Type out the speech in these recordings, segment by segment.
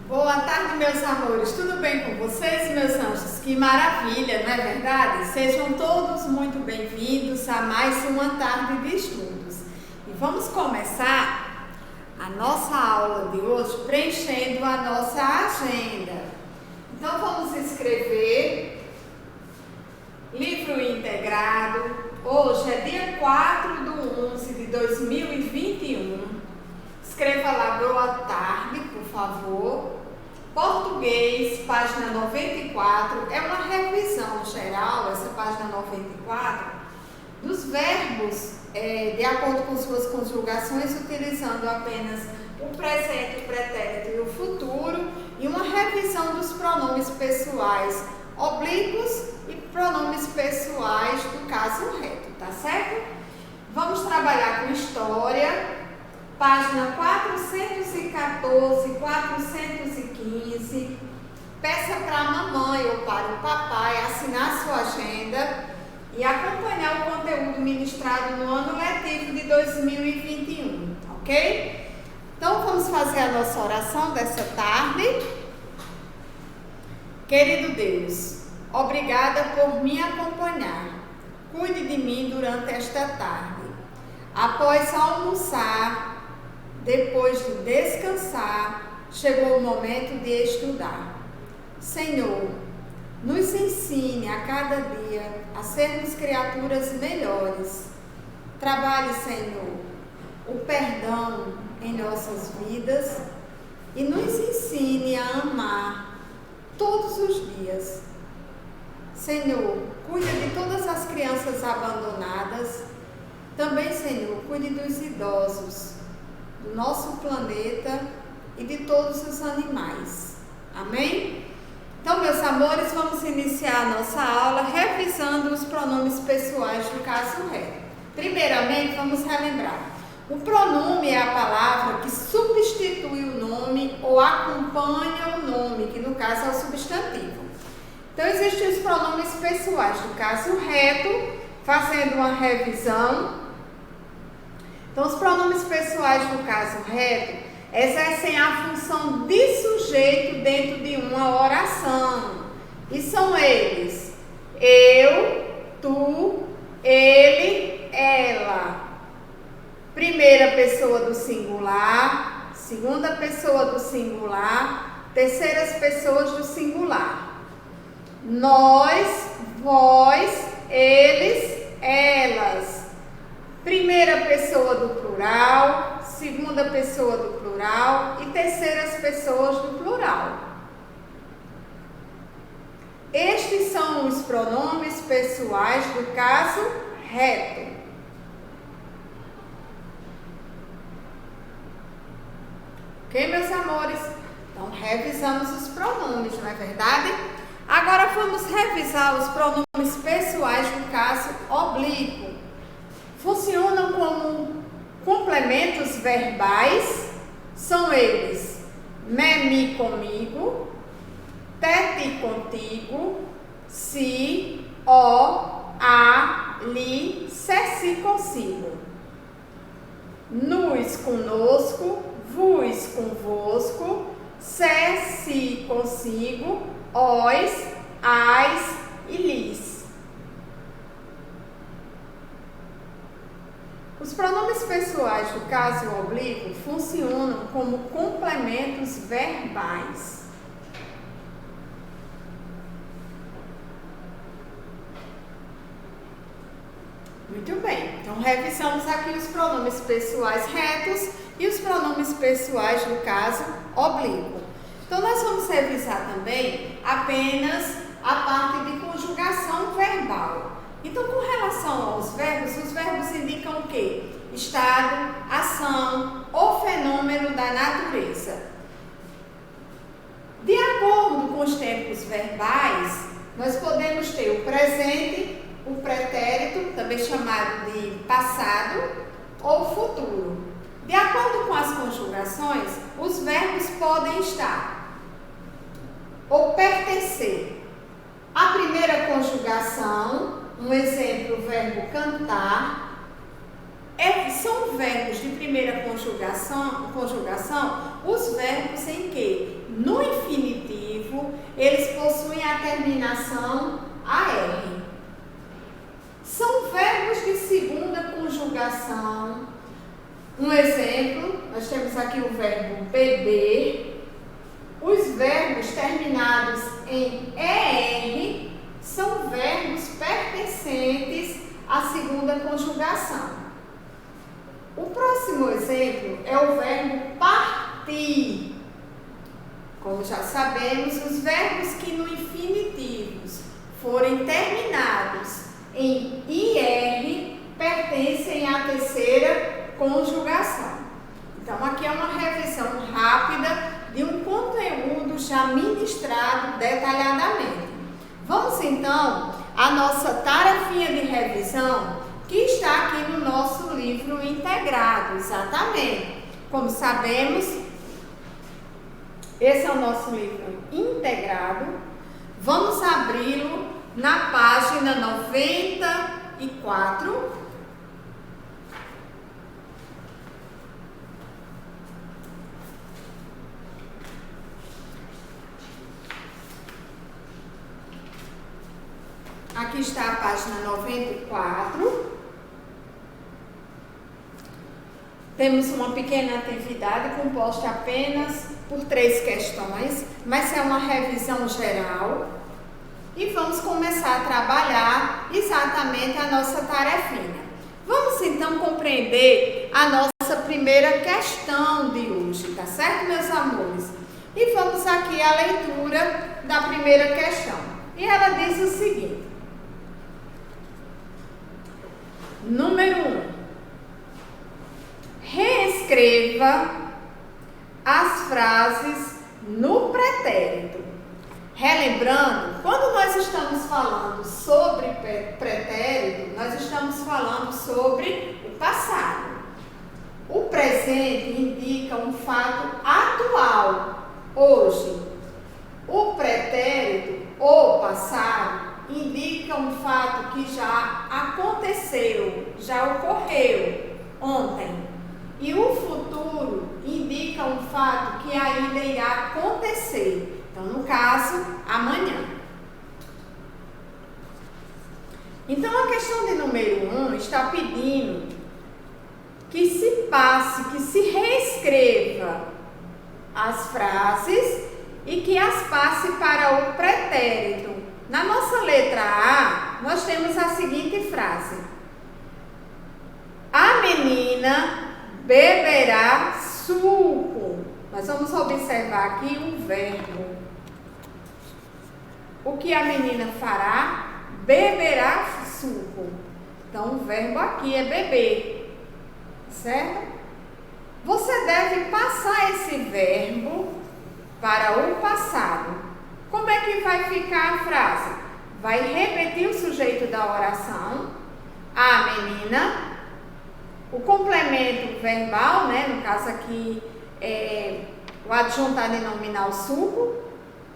Boa tarde, meus amores. Tudo bem com vocês, meus anjos? Que maravilha, não é verdade? Sejam todos muito bem-vindos a mais uma tarde de estudos. E vamos começar a nossa aula de hoje preenchendo a nossa agenda. Então, vamos escrever livro integrado. Hoje é dia 4/11 de 2021. Escreva lá, boa tarde, por favor. Português, página 94, é uma revisão geral, essa página 94, dos verbos de acordo com suas conjugações, utilizando apenas o presente, o pretérito e o futuro, e uma revisão dos pronomes pessoais oblíquos e pronomes pessoais do caso reto, tá certo? Vamos trabalhar com história. Página 414, 415, peça para a mamãe ou para o papai assinar sua agenda e acompanhar o conteúdo ministrado no ano letivo de 2021, ok? Então vamos fazer a nossa oração dessa tarde. Querido Deus, obrigada por me acompanhar. Cuide de mim durante esta tarde. Após almoçar, depois de descansar, chegou o momento de estudar. Senhor, nos ensine a cada dia a sermos criaturas melhores. Trabalhe, Senhor, o perdão em nossas vidas e nos ensine a amar todos os dias. Senhor, cuide de todas as crianças abandonadas. Também, Senhor, cuide dos idosos, do nosso planeta e de todos os animais. Amém? Então, meus amores, vamos iniciar a nossa aula revisando os pronomes pessoais do caso reto. Primeiramente, vamos relembrar. O pronome é a palavra que substitui o nome ou acompanha o nome, que no caso é o substantivo. Então, existem os pronomes pessoais do caso reto, fazendo uma revisão. Então, os pronomes pessoais do caso reto exercem a função de sujeito dentro de uma oração. E são eles: eu, tu, ele, ela. Primeira pessoa do singular, segunda pessoa do singular, terceiras pessoas do singular. Nós, vós, eles, elas. Primeira pessoa do plural, segunda pessoa do plural e terceiras pessoas do plural. Estes são os pronomes pessoais do caso reto. Ok, meus amores? Então, revisamos os pronomes, não é verdade? Agora vamos revisar os pronomes pessoais do caso oblíquo. Funcionam como complementos verbais, são eles: me comigo, te contigo, si, ó, a, li, se consigo. Nos conosco, vos convosco, se consigo, os, as e lis. Os pronomes pessoais do caso oblíquo funcionam como complementos verbais. Muito bem, então revisamos aqui os pronomes pessoais retos e os pronomes pessoais do caso oblíquo. Então nós vamos revisar também apenas a parte de conjugação verbal. Então, com relação aos verbos, os verbos indicam o quê? Estado, ação ou fenômeno da natureza. De acordo com os tempos verbais, nós podemos ter o presente, o pretérito, também chamado de passado, ou futuro. De acordo com as conjugações, os verbos podem estar ou pertencer à primeira conjugação. Um exemplo, o verbo cantar. São verbos de primeira conjugação os verbos em que, no terminação AR. São verbos de segunda conjugação. Um exemplo, nós temos aqui o verbo beber. Os verbos terminados em ER são verbos pertencentes à segunda conjugação. O próximo exemplo é o verbo partir. Como já sabemos, os verbos que no infinitivos forem terminados em IR pertencem à terceira conjugação. Então, aqui é uma revisão rápida de um conteúdo já ministrado detalhadamente. Vamos então à nossa tarefinha de revisão, que está aqui no nosso livro integrado, exatamente. Como sabemos, esse é o nosso livro integrado. Vamos abri-lo na página 94. Aqui está a página 94. Temos uma pequena atividade composta apenas por 3 questões, mas é uma revisão geral. E vamos começar a trabalhar exatamente a nossa tarefinha. Vamos então compreender a nossa primeira questão de hoje, tá certo, meus amores? E vamos aqui à leitura da primeira questão. E ela diz o seguinte: número 1. Reescreva as frases no pretérito. Relembrando, quando nós estamos falando sobre pretérito, nós estamos falando sobre o passado. O presente indica um fato atual, hoje. O pretérito, ou passado, indica um fato que já aconteceu, já ocorreu ontem. E o futuro indica um fato que ainda irá acontecer. Então, no caso, amanhã. Então, a questão de número 1 está pedindo que se passe, que se reescreva as frases e que as passe para o pretérito. Na nossa letra A, nós temos a seguinte frase: a menina beberá suco. Nós vamos observar aqui um verbo. O que a menina fará? Beberá suco. Então, o verbo aqui é beber, certo? Você deve passar esse verbo para o passado. Como é que vai ficar a frase? Vai repetir o sujeito da oração, a menina, o complemento verbal, né? No caso aqui é o adjuntado e nominal suco,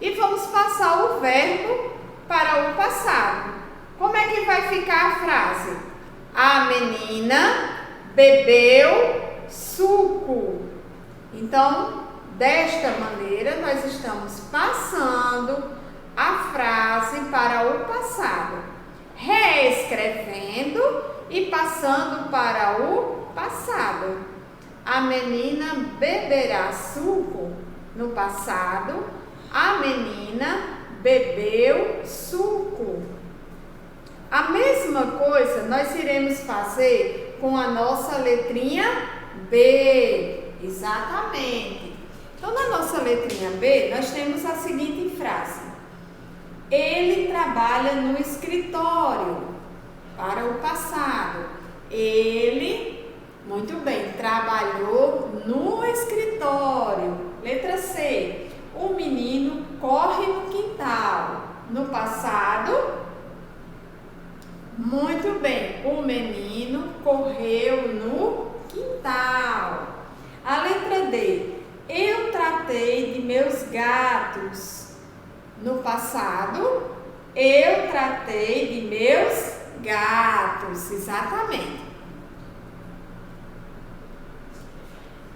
e vamos passar o verbo para o passado. Como é que vai ficar a frase? A menina bebeu suco. Então, desta maneira, nós estamos passando a frase para o passado, reescrevendo e passando para o passado. A menina beberá suco. No passado, a menina bebeu suco. A mesma coisa nós iremos fazer com a nossa letrinha B. Exatamente. Então, na nossa letrinha B, nós temos a seguinte frase: ele trabalha no escritório. Para o passado, ele, muito bem, trabalhou no escritório. Letra C, o menino corre no quintal. No passado, muito bem, o menino correu no quintal. A letra D, eu tratei de meus gatos. No passado, eu tratei de meus gatos. Exatamente.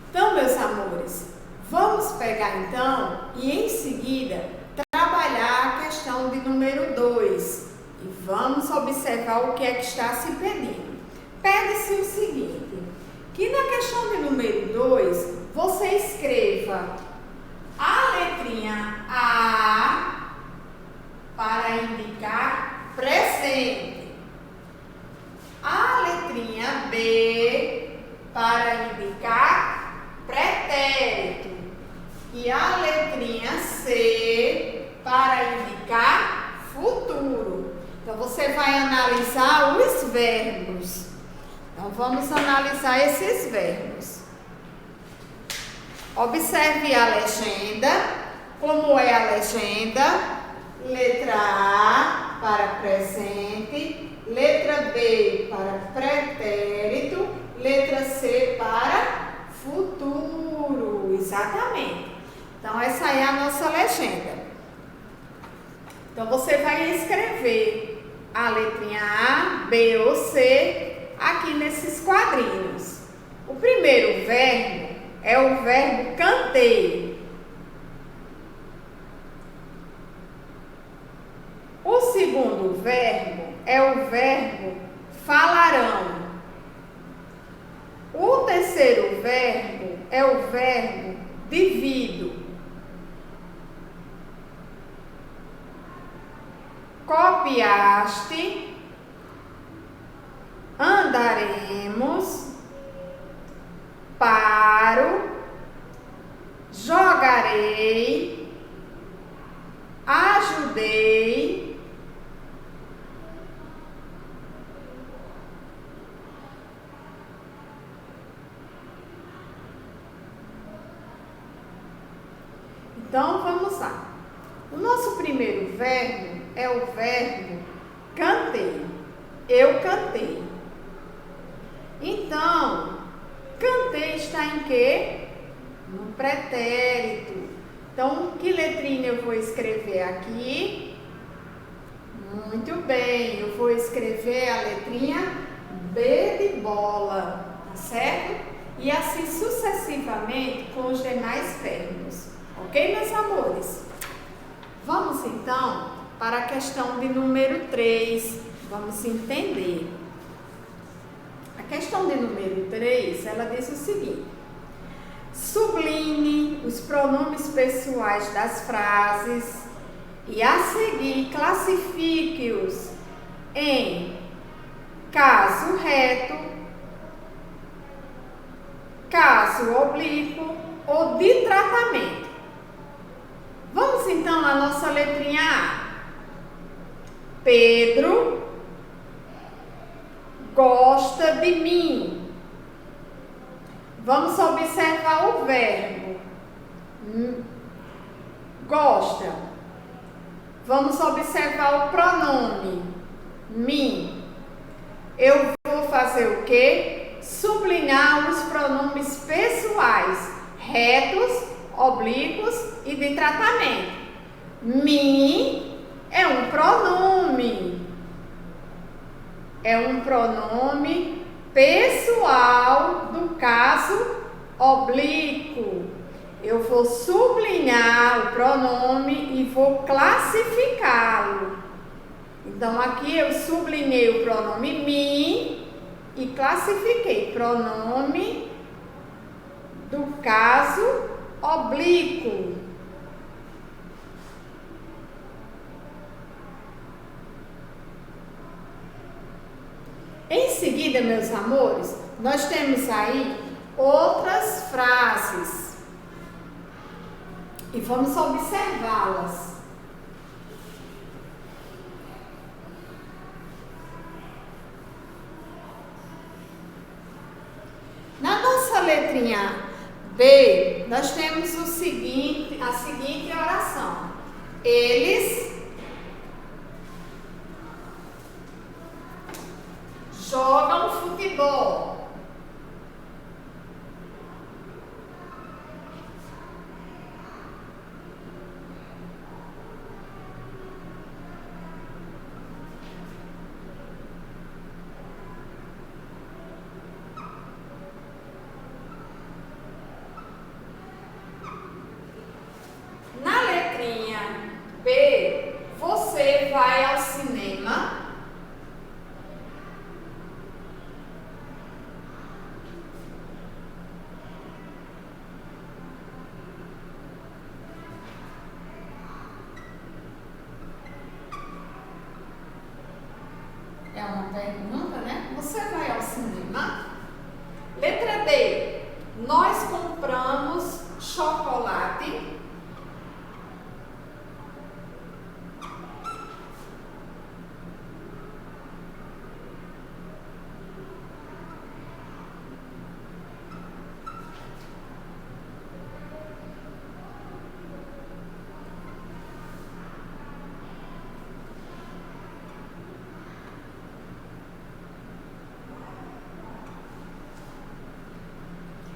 Então, meus amores, vamos pegar então e em seguida trabalhar a questão de número Vamos observar o que é que está se pedindo. Pede-se o seguinte, que na questão de número 2, você escreva a letrinha A para indicar presente, a letrinha B para indicar pretérito e a letrinha C para indicar futuro. Então, você vai analisar os verbos. Então, vamos analisar esses verbos. Observe a legenda. Como é a legenda? Letra A para presente, letra B para pretérito, letra C para futuro. Exatamente. Então, essa é a nossa legenda. Então, você vai escrever a letrinha A, B ou C aqui nesses quadrinhos. O primeiro verbo é o verbo cantei. O segundo verbo é o verbo falarão. O terceiro verbo é o verbo divido. Copiaste, andaremos, paro, jogarei, ajudei, então vamos lá. O nosso primeiro verbo é o verbo cantei. Eu cantei. Então, cantei está em quê? No pretérito. Então, que letrinha eu vou escrever aqui? Muito bem, eu vou escrever a letrinha B de bola, tá certo? E assim sucessivamente com os demais verbos. Ok, meus amores? Vamos então para a questão de número 3. Vamos entender. A questão de número 3, ela diz o seguinte: sublinhe os pronomes pessoais das frases e a seguir classifique-os em caso reto, caso oblíquo ou de tratamento. Vamos então à nossa letrinha A. Pedro gosta de mim. Vamos observar o verbo gosta. Vamos observar o pronome mim. Eu vou fazer o quê? Sublinhar os pronomes pessoais, retos, oblíquos e de tratamento. Mim é um pronome. É um pronome pessoal do caso oblíquo. Eu vou sublinhar o pronome e vou classificá-lo. Então, aqui eu sublinhei o pronome mim e classifiquei pronome do caso oblíquo. Em seguida, meus amores, nós temos aí outras frases e vamos observá-las. Na nossa letrinha B, nós temos a seguinte oração: eles jogam futebol. Na letrinha B, chocolate.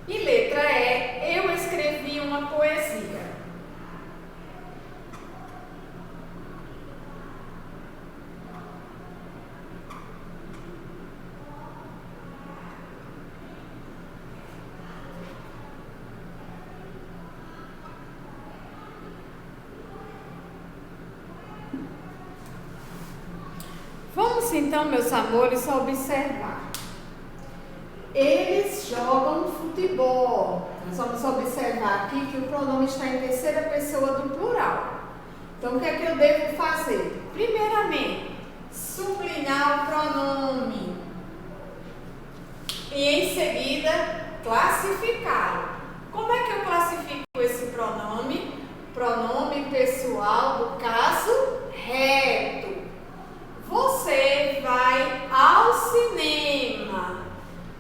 E letra E, eu escrevi uma poesia. Vamos então, meus amores, observar. Eles jogam futebol. Nós vamos observar aqui que o pronome está em terceira pessoa do plural. Então, o que é que eu devo fazer? Primeiramente, sublinhar o pronome. E em seguida, classificá-lo. Como é que eu classifico esse pronome? Pronome pessoal do caso reto. Você vai ao cinema.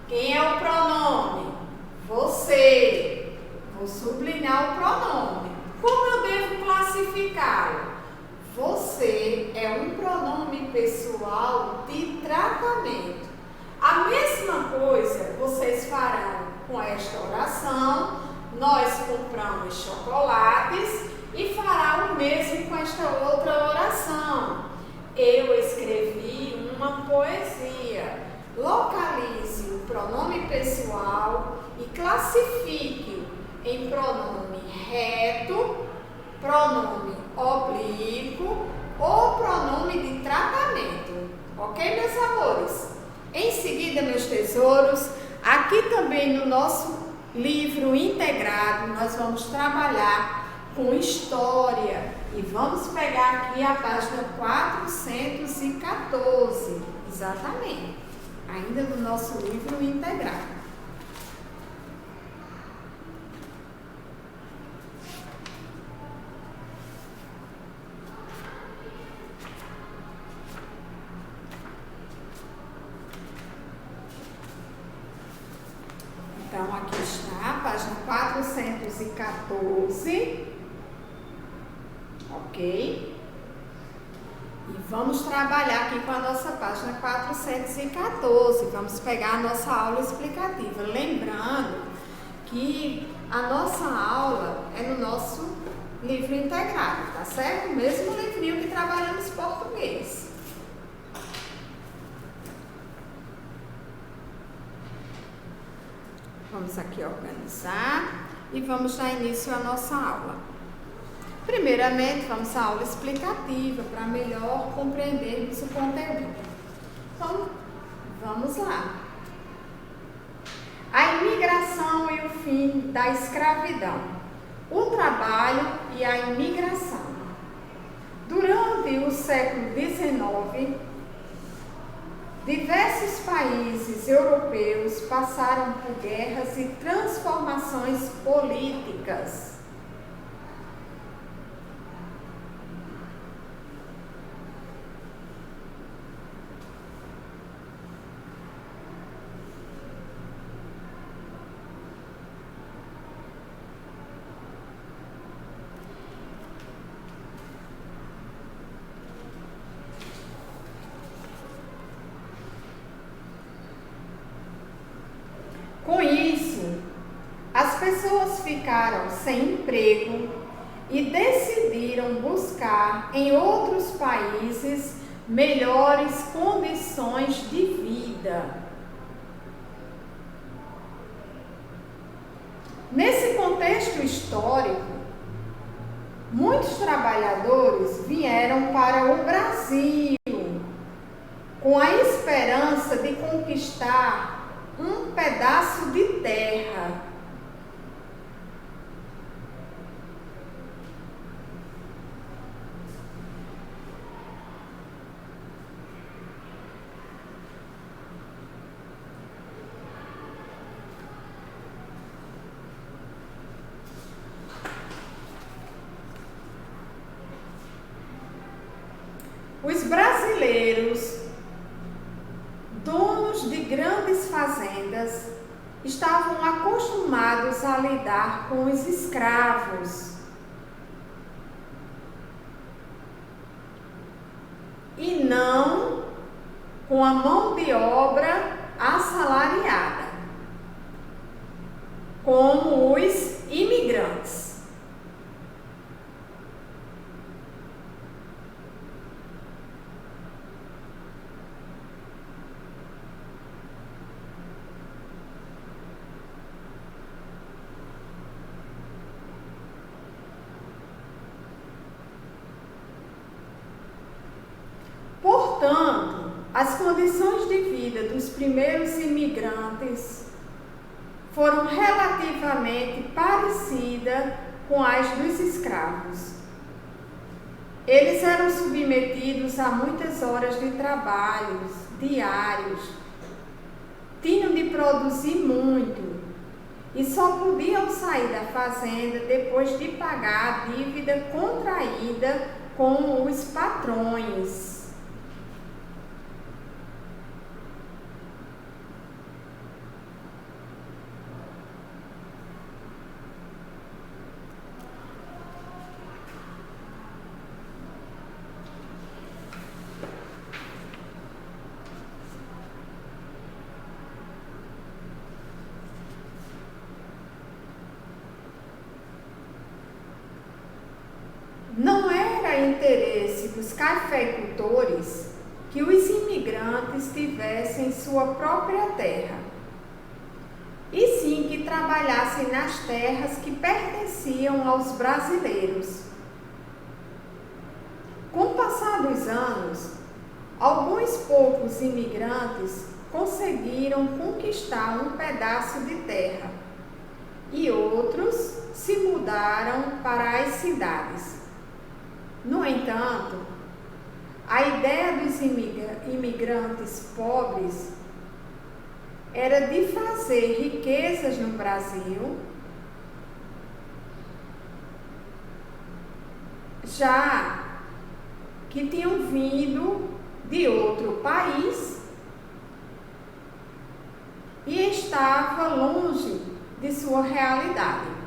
Quem é o pronome? Você. Vou sublinhar o pronome. Como eu devo classificá-lo? Você é um pronome pessoal de tratamento. A mesma coisa vocês farão com esta oração. Nós compramos chocolates e fará o mesmo com esta outra oração. Eu escrevi uma poesia. Localize o pronome pessoal e classifique em pronome reto, pronome oblíquo ou pronome de tratamento. Ok, meus amores? Em seguida, meus tesouros, aqui também no nosso livro integrado, nós vamos trabalhar com história e vamos pegar aqui a página 414, exatamente, ainda no nosso livro integrado. Então, aqui está a página 414, ok? E vamos trabalhar aqui com a nossa página 414, vamos pegar a nossa aula explicativa. Lembrando que a nossa aula é no nosso livro integrado, tá certo? O mesmo livrinho que trabalhamos português. Vamos aqui organizar e vamos dar início à nossa aula. Primeiramente, vamos à aula explicativa para melhor compreendermos o conteúdo. Então, vamos lá. A imigração e o fim da escravidão. O trabalho e a imigração. Durante o século XIX, diversos países europeus passaram por guerras e transformações políticas. Com isso, as pessoas ficaram sem emprego e decidiram buscar em outros países melhores condições de vida. Nesse contexto histórico, muitos trabalhadores vieram para o Brasil com a esperança de conquistar um pedaço de terra. Os brasileiros, donos de grandes fazendas, estavam acostumados a lidar com os escravos e não com a mão de obra assalariada, como os imigrantes. Portanto, as condições de vida dos primeiros imigrantes foram relativamente parecidas com as dos escravos. Eles eram submetidos a muitas horas de trabalhos diários, tinham de produzir muito e só podiam sair da fazenda depois de pagar a dívida contraída com os patrões. Não era interesse dos cafeicultores que os imigrantes tivessem sua própria terra, e sim que trabalhassem nas terras que pertenciam aos brasileiros. Com o passar dos anos, alguns poucos imigrantes conseguiram conquistar um pedaço de terra e outros se mudaram para as cidades. No entanto, a ideia dos imigrantes pobres era de fazer riquezas no Brasil, já que tinham vindo de outro país e estava longe de sua realidade.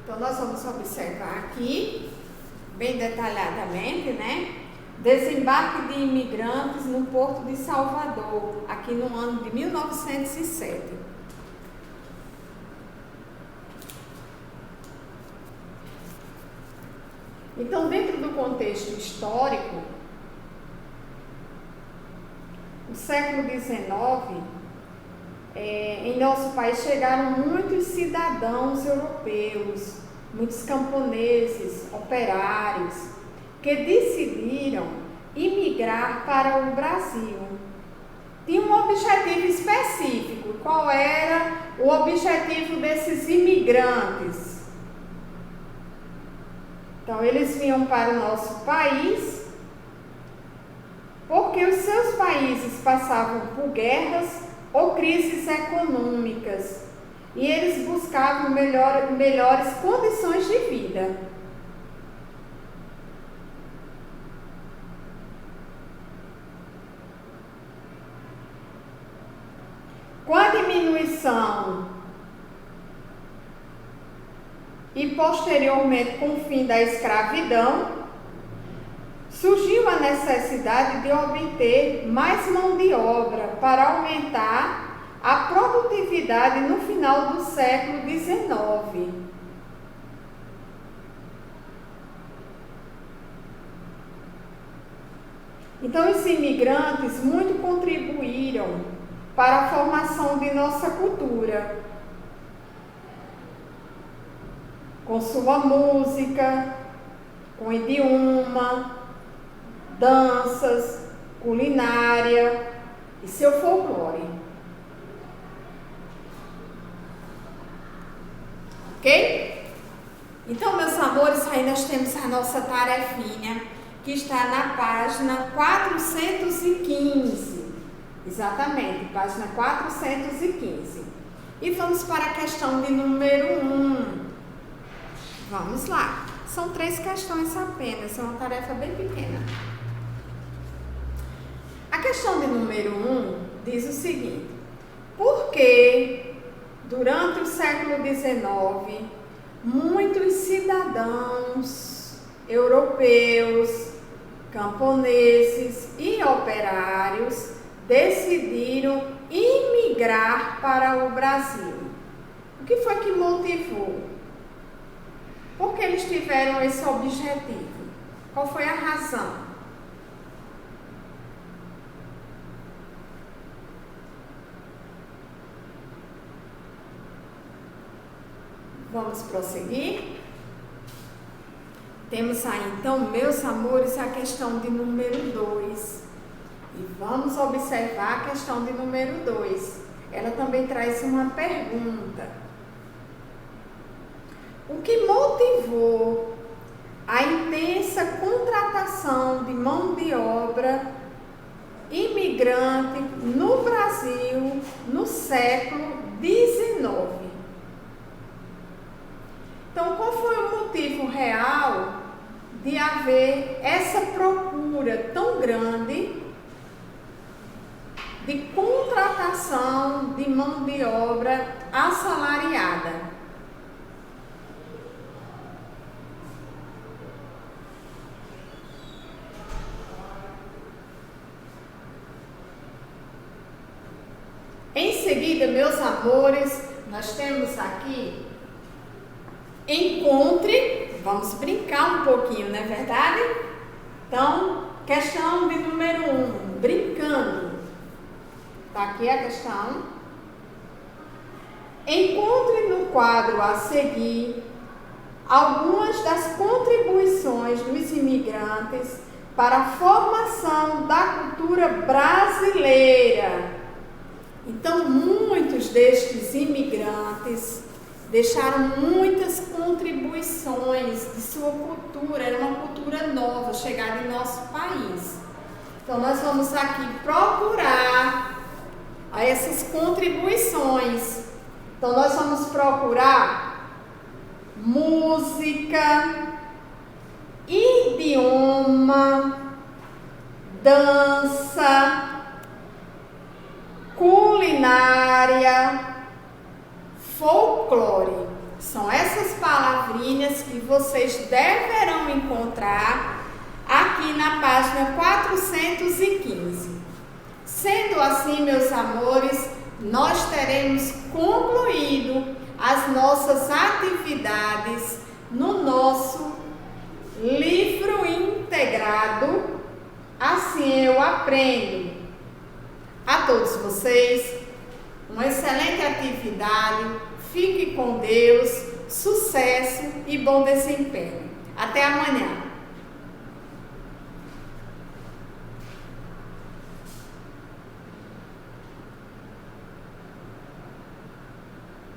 Então, nós vamos observar aqui, bem detalhadamente, né? Desembarque de imigrantes no Porto de Salvador, aqui no ano de 1907. Então, dentro do contexto histórico, no século XIX, em nosso país chegaram muitos cidadãos europeus, muitos camponeses, operários, que decidiram imigrar para o Brasil. Tinha um objetivo específico. Qual era o objetivo desses imigrantes? Então, eles vinham para o nosso país porque os seus países passavam por guerras ou crises econômicas, e eles buscavam melhores condições de vida. Com a diminuição e posteriormente com o fim da escravidão, surgiu a necessidade de obter mais mão de obra para aumentar a produtividade no final do século XIX. Então, os imigrantes muito contribuíram para a formação de nossa cultura, com sua música, com idioma, danças, culinária e seu folclore. Ok? Então, meus amores, aí nós temos a nossa tarefinha que está na página 415. Exatamente, página 415. E vamos para a questão de número 1. Vamos lá. São 3 questões apenas, é uma tarefa bem pequena. A questão de número 1 diz o seguinte: por que, durante o século XIX, muitos cidadãos europeus, camponeses e operários decidiram imigrar para o Brasil? O que foi que motivou? Por que eles tiveram esse objetivo? Qual foi a razão? Vamos prosseguir? Temos aí então, meus amores, a questão de número 2. E vamos observar a questão de número 2. Ela também traz uma pergunta. O que motivou a intensa contratação de mão de obra imigrante no Brasil no século XIX? Então, qual foi o motivo real de haver essa procura tão grande de contratação de mão de obra assalariada? Em seguida, meus amores, nós temos aqui encontre, vamos brincar um pouquinho, não é verdade? Então, questão de número 1, brincando. Está aqui a questão. Encontre no quadro a seguir algumas das contribuições dos imigrantes para a formação da cultura brasileira. Então, muitos destes imigrantes deixaram muitas contribuições de sua cultura, era uma cultura nova, chegada em nosso país. Então, nós vamos aqui procurar essas contribuições. Então, nós vamos procurar música, idioma, dança, culinária, folclore. São essas palavrinhas que vocês deverão encontrar aqui na página 415. Sendo assim, meus amores, nós teremos concluído as nossas atividades no nosso livro integrado Assim Eu Aprendo. A todos vocês, uma excelente atividade, fique com Deus, sucesso e bom desempenho. Até amanhã.